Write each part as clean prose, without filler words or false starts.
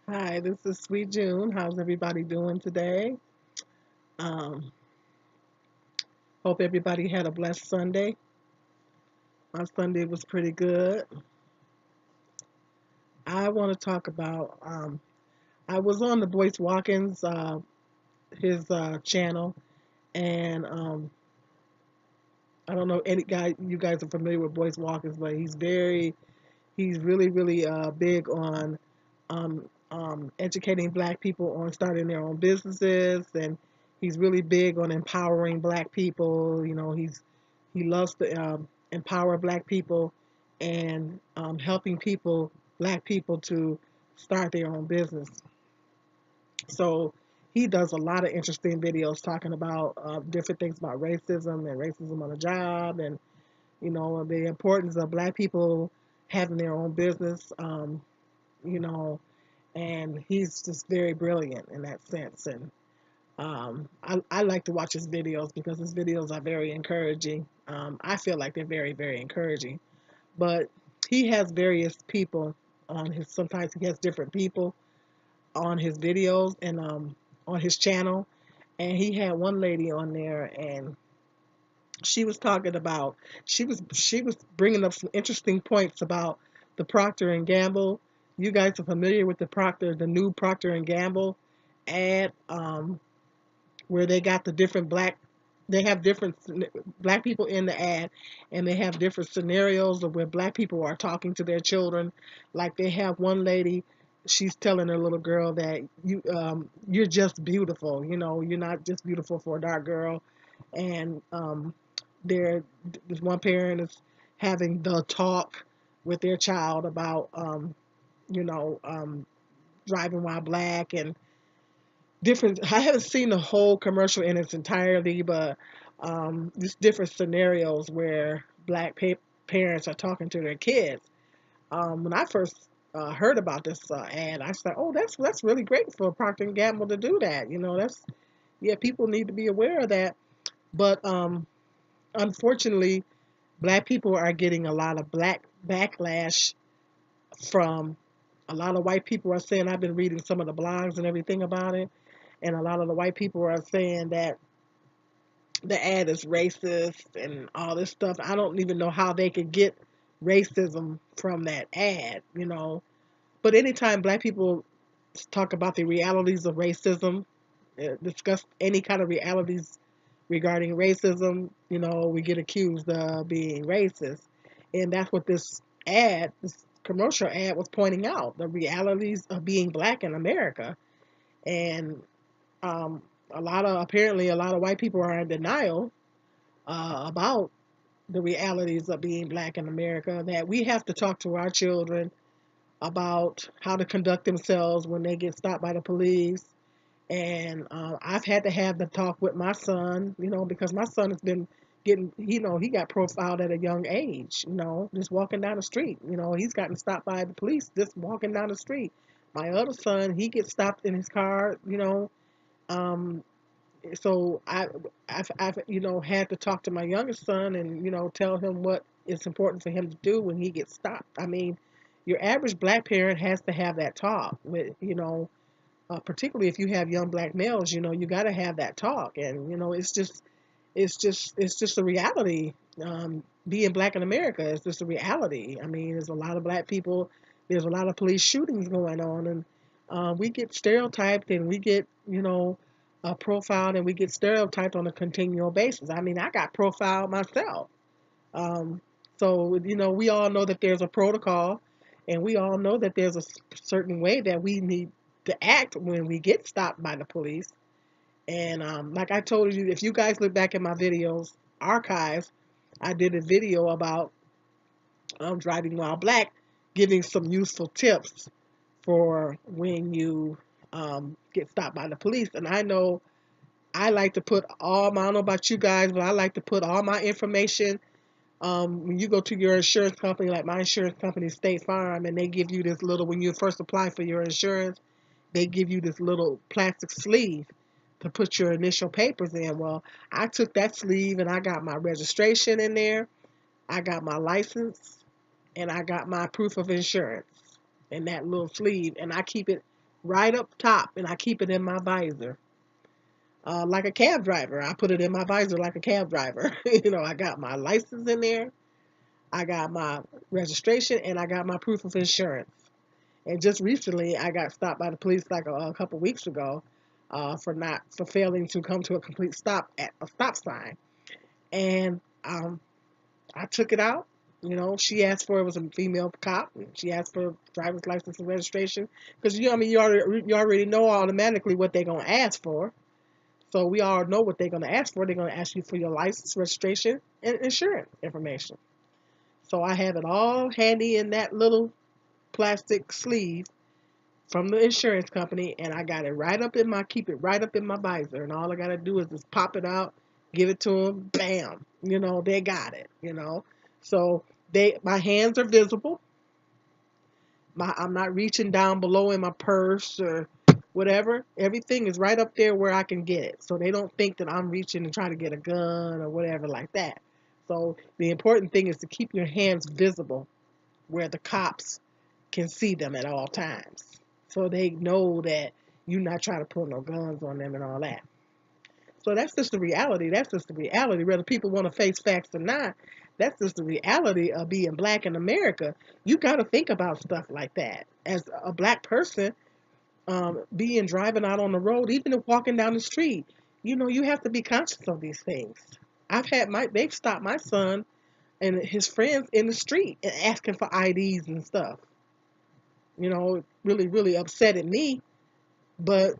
Hi, this is Sweet June. How's everybody doing today? Um, Hope everybody had a blessed Sunday. My Sunday was pretty good. I want to talk about. I was on the Boyce Watkins his channel, and I don't know any guy. You guys are familiar with Boyce Watkins, but he's really big on educating Black people on starting their own businesses, and he's really big on empowering Black people. He loves to empower Black people and helping Black people, to start their own business. So he does a lot of interesting videos talking about different things about racism and racism on the job, and the importance of Black people having their own business. You know, and he's just very brilliant in that sense. And I like to watch his videos because his videos are very encouraging. I feel like they're very encouraging. But he has various people on his. Sometimes he has different people on his videos and on his channel. And he had one lady on there, and she was talking about she was bringing up some interesting points about the Procter and Gamble. You guys are familiar with the new Procter and Gamble ad, where they got the different they have different Black people in the ad, and they have different scenarios of where Black people are talking to their children. Like they have one lady, she's telling her little girl that you're just beautiful. You're not just beautiful for a dark girl. And there, this one parent is having the talk with their child about you know um, driving while Black and different. I haven't seen the whole commercial in its entirety, but just different scenarios where parents are talking to their kids. When I first heard about this ad, I said, "Oh, that's really great for Procter and Gamble to do that." That's, yeah, people need to be aware of that. But unfortunately, Black people are getting a lot of black backlash from a lot of white people are saying. I've been reading some of the blogs and everything about it, and a lot of the white people are saying that the ad is racist and all this stuff. I don't even know how they could get racism from that ad. But anytime Black people talk about the realities of racism, discuss any kind of realities regarding racism, we get accused of being racist. And that's what this commercial ad was pointing out, the realities of being Black in America. And um, apparently, a lot of white people are in denial about the realities of being Black in America, that we have to talk to our children about how to conduct themselves when they get stopped by the police. And I've had to have the talk with my son, because my son has been getting, he got profiled at a young age, just walking down the street. He's gotten stopped by the police just walking down the street. My other son, he gets stopped in his car. Um, so I've had to talk to my youngest son and tell him what is important for him to do when he gets stopped. I mean, your average Black parent has to have that talk with, particularly if you have young Black males. You got to have that talk. And it's just a reality. Being Black in America is just a reality. I mean, there's a lot of Black people. There's a lot of police shootings going on, and we get stereotyped, and we get profiled, and we get stereotyped on a continual basis. I mean, I got profiled myself. Um, so we all know that there's a protocol, and we all know that there's a certain way that we need to act when we get stopped by the police. And like I told you, if you guys look back at my videos archives, I did a video about driving while Black, giving some useful tips for when you get stopped by the police. And I know I like to put I don't know about you guys, but I like to put all my information. When you go to your insurance company, like my insurance company, State Farm, and they give you this little, when you first apply for your insurance, they give you this little plastic sleeve to put your initial papers in. Well, I took that sleeve and I got my registration in there, I got my license, and I got my proof of insurance in that little sleeve, and I keep it right up top, and I keep it in my visor. Like a cab driver, I put it in my visor like a cab driver. I got my license in there, I got my registration, and I got my proof of insurance. And just recently, I got stopped by the police like a couple weeks ago for failing to come to a complete stop at a stop sign. And I took it out. She asked for it was a female cop. And she asked for driver's license and registration because I mean, you already know automatically what they're gonna ask for. So we all know what they're gonna ask for. They're gonna ask you for your license, registration, and insurance information. So I have it all handy in that little plastic sleeve from the insurance company, and I got it keep it right up in my visor, and all I gotta do is just pop it out, give it to them, bam, they got it. So my hands are visible. I'm not reaching down below in my purse or whatever. Everything is right up there where I can get it, so they don't think that I'm reaching and trying to get a gun or whatever like that. So the important thing is to keep your hands visible where the cops can see them at all times. So they know that you're not trying to pull no guns on them and all that. So that's just the reality. That's just the reality. Whether people want to face facts or not, that's just the reality of being black in America. You got to think about stuff like that. As a black person, being driving out on the road, even if walking down the street, you have to be conscious of these things. They've stopped my son and his friends in the street and asking for IDs and stuff. Really, really upset at me, but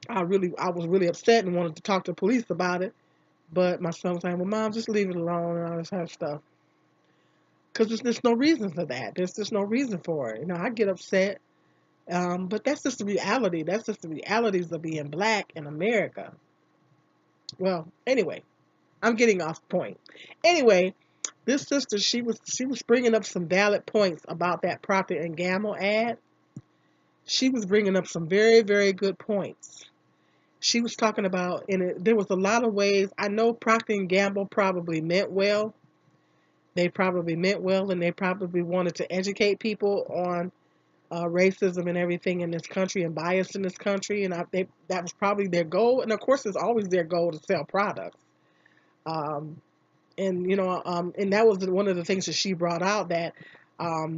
I was really upset and wanted to talk to the police about it. But my son was saying, well, Mom, just leave it alone and all this kind of stuff. Because there's just no reason for that. There's just no reason for it. I get upset. But that's just the reality. That's just the realities of being black in America. Well, anyway, I'm getting off point. Anyway, this sister, she was bringing up some valid points about that Procter and Gamble ad. She was bringing up some very, very good points. She was talking about, and there was a lot of ways. I know Procter and Gamble probably meant well. They probably meant well, and they probably wanted to educate people on racism and everything in this country and bias in this country, and that was probably their goal. And of course, it's always their goal to sell products. Um, and that was one of the things that she brought out, that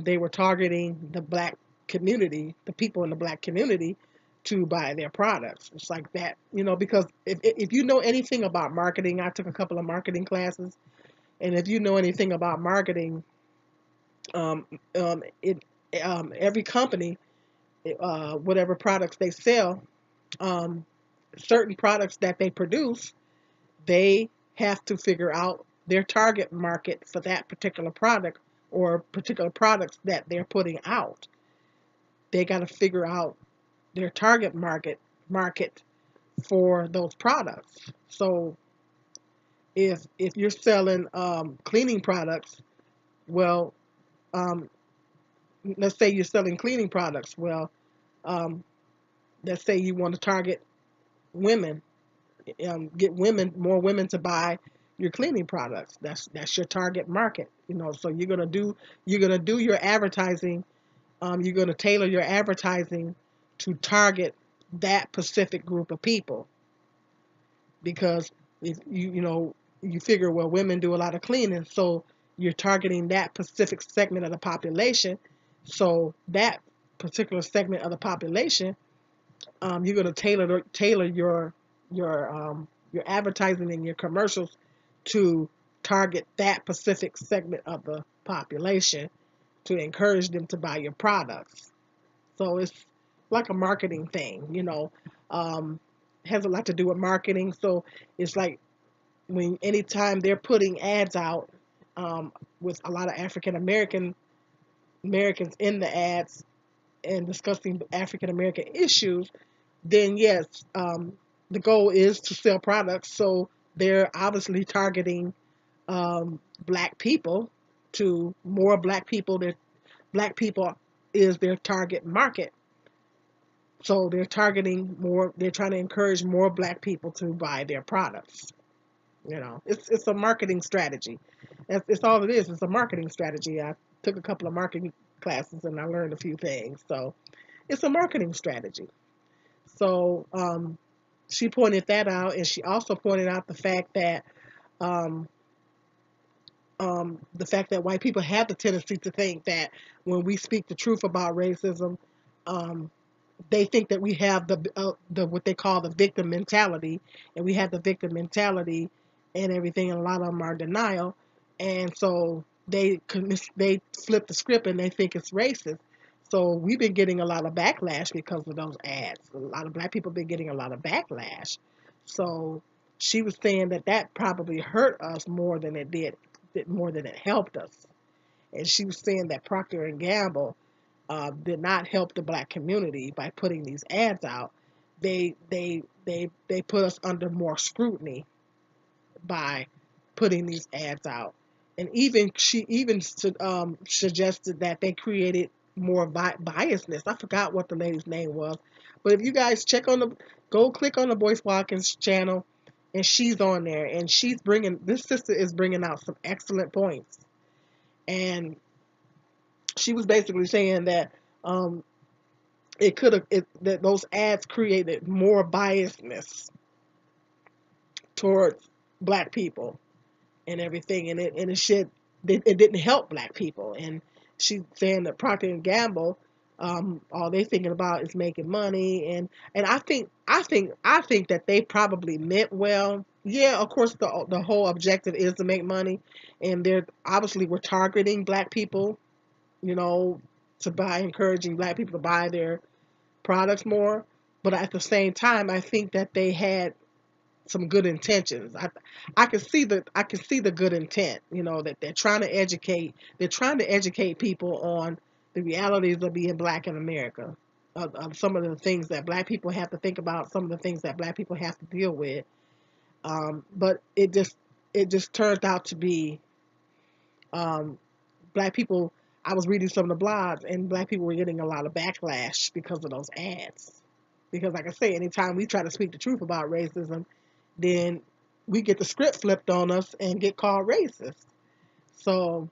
they were targeting the black community, the people in the black community, to buy their products. It's like that, because if you know anything about marketing, I took a couple of marketing classes, and if you know anything about marketing, um, it every company, whatever products they sell, um, certain products that they produce, they have to figure out their target market for that particular product or particular products that they're putting out. They got to figure out their target market for those products. So if you're selling cleaning products, well, um, let's say you're selling cleaning products. Well, um, let's say you want to target women, get more women to buy your cleaning products. That's your target market. So you're gonna do your advertising. You're gonna tailor your advertising to target that specific group of people, because if you figure, well, women do a lot of cleaning, so you're targeting that specific segment of the population. So that particular segment of the population, you're going to tailor your advertising and your commercials to target that specific segment of the population to encourage them to buy your products. So it's like a marketing thing, has a lot to do with marketing. So it's like anytime they're putting ads out, with a lot of Americans in the ads and discussing African American issues, then yes, the goal is to sell products. So they're obviously targeting black people, to more black people. Black people is their target market. So they're targeting more. They're trying to encourage more black people to buy their products. It's a marketing strategy. It's all it is. It's a marketing strategy. I took a couple of marketing classes and I learned a few things. So It's a marketing strategy. So she pointed that out, and she also pointed out um, the fact that white people have the tendency to think that when we speak the truth about racism, um, they think that we have the what they call the victim mentality, and we have the victim mentality and everything. And a lot of them are in denial, and so they flip the script and they think it's racist. So we've been getting a lot of backlash because of those ads. A lot of black people have been getting a lot of backlash. So she was saying that that probably hurt us more than it did, more than it helped us. And she was saying that Procter and Gamble did not help the black community by putting these ads out. They put us under more scrutiny by putting these ads out. And even she even suggested that they created more biasness. I forgot what the lady's name was, but if you guys go click on the Boyce Watkins channel, and she's on there, and this sister is bringing out some excellent points. And she was basically saying that um, it could have that those ads created more biasness towards black people and everything, and it didn't help black people. And she's saying that Procter and Gamble, all they thinking about is making money, and I think that they probably meant well. Yeah, of course the whole objective is to make money, and they're obviously we're targeting black people, you know, encouraging black people to buy their products more. But at the same time, I think that they had some good intentions. I can see the good intent. You know that they're trying to educate. They're trying to educate people on the realities of being black in America, of some of the things that black people have to think about, some of the things that black people have to deal with. But it just turned out to be um, black people. I was reading some of the blogs, and black people were getting a lot of backlash because of those ads. Because, like I say, anytime we try to speak the truth about racism, then we get the script flipped on us and get called racist. So,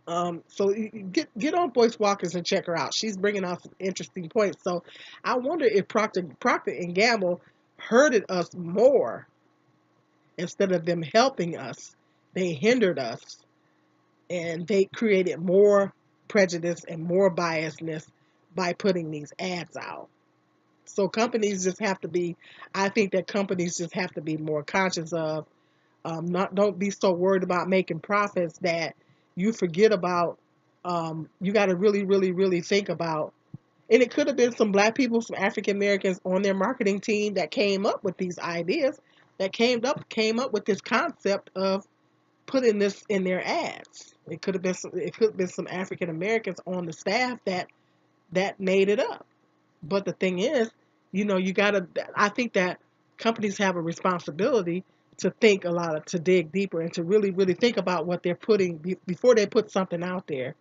get on Boyce Walkers and check her out. She's bringing out some interesting points. So, I wonder if Procter and Gamble hurted us more instead of them helping us. They hindered us, and they created more prejudice and more biasness by putting these ads out. So companies just have to be, I think that companies just have to be more conscious of, not don't be so worried about making profits that you forget about, you got to really, really, really think about, and it could have been some black people, some African Americans on their marketing team that came up with these ideas, that came up with this concept of putting this in their ads. It could have been some African Americans on the staff that made it up. But the thing is, you gotta. I think that companies have a responsibility to to dig deeper, and to really, really think about what they're putting before they put something out there.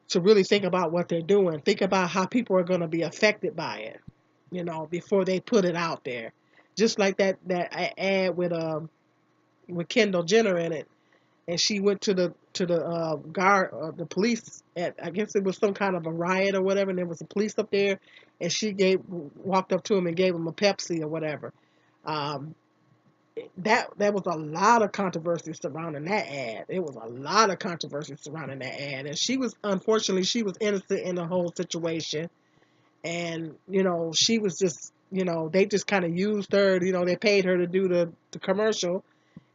To really think about what they're doing, think about how people are going to be affected by it. Before they put it out there. Just like that ad with Kendall Jenner in it, and she went to the guard, the police at, I guess it was some kind of a riot or whatever, and there was a police up there, and she walked up to him and gave him a Pepsi or whatever. Um, that was a lot of controversy surrounding that ad. It was a lot of controversy surrounding that ad, and she was innocent in the whole situation, and she was just, they just kind of used her. They paid her to do the commercial,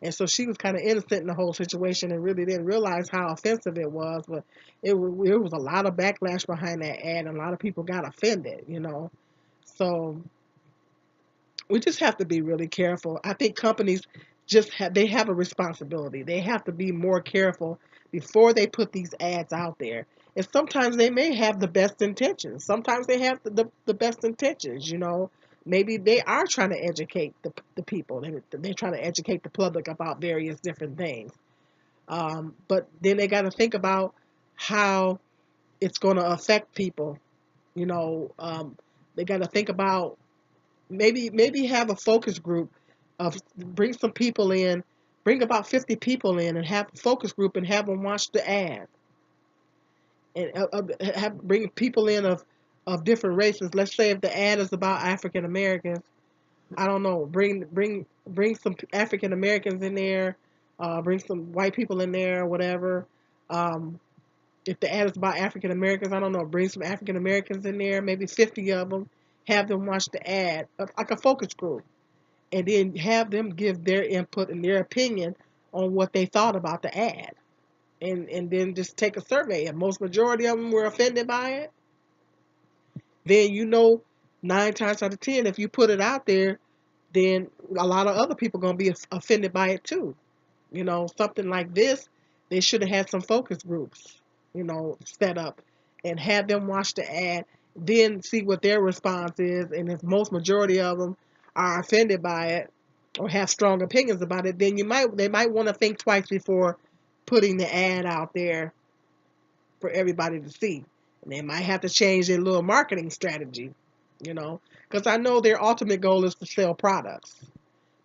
and so she was kind of innocent in the whole situation and really didn't realize how offensive it was. But it was a lot of backlash behind that ad, and a lot of people got offended. So we just have to be really careful. I think companies they have a responsibility. They have to be more careful before they put these ads out there. And sometimes they may have the best intentions. Sometimes they have the best intentions. Maybe they are trying to educate the people. They're trying to educate the public about various different things. But then they got to think about how it's going to affect people. You know, um, they got to think about, maybe have a focus group of, bring some people in, bring about 50 people in, and have a focus group and have them watch the ad and bring people in of different races. Let's say if the ad is about African Americans, I don't know, bring some African Americans in there, bring some white people in there, whatever. Um, if the ad is about African Americans, I don't know, bring some African Americans in there, maybe 50 of them, have them watch the ad, like a focus group, and then have them give their input and their opinion on what they thought about the ad. And then just take a survey. If most majority of them were offended by it, then you know 9 times out of 10, if you put it out there, then a lot of other people gonna be offended by it too. Something like this, they should have had some focus groups, set up and have them watch the ad, then see what their response is. And if most majority of them are offended by it or have strong opinions about it, then they might want to think twice before putting the ad out there for everybody to see. And they might have to change their little marketing strategy, you know, because I know their ultimate goal is to sell products.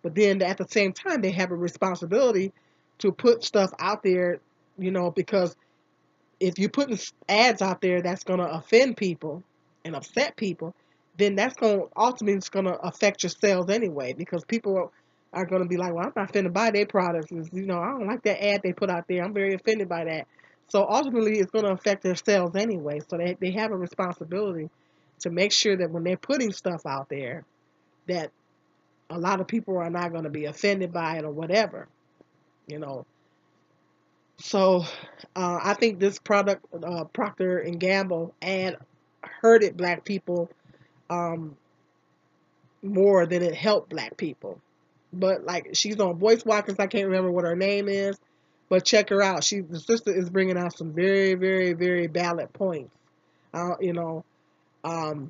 But then at the same time, they have a responsibility to put stuff out there, because if you're putting ads out there that's going to offend people and upset people, then that's going to ultimately it's going to affect your sales anyway, because people are going to be like, well, I'm not offended by their products. I don't like that ad they put out there. I'm very offended by that. So ultimately, it's going to affect their sales anyway. So they have a responsibility to make sure that when they're putting stuff out there, that a lot of people are not going to be offended by it or whatever, you know. So I think this product, Procter and Gamble ad, hurted black people um, more than it helped black people. But like she's on Voice Walkers, I can't remember what her name is, but check her out. The sister is bringing out some very, very, very valid points. Uh, you know, um,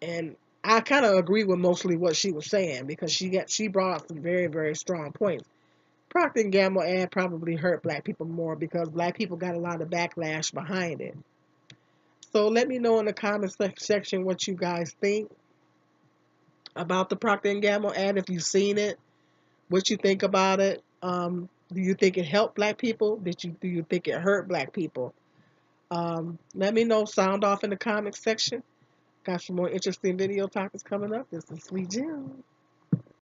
and I kind of agree with mostly what she was saying because she brought out some very, very strong points. Procter and Gamble ad probably hurt black people more because black people got a lot of backlash behind it. So let me know in the comment section what you guys think about the Procter and Gamble ad. If you've seen it, what you think about it. Do you think it helped black people? Do you think it hurt black people? Let me know. Sound off in the comment section. Got some more interesting video topics coming up. This is Sweet Jim.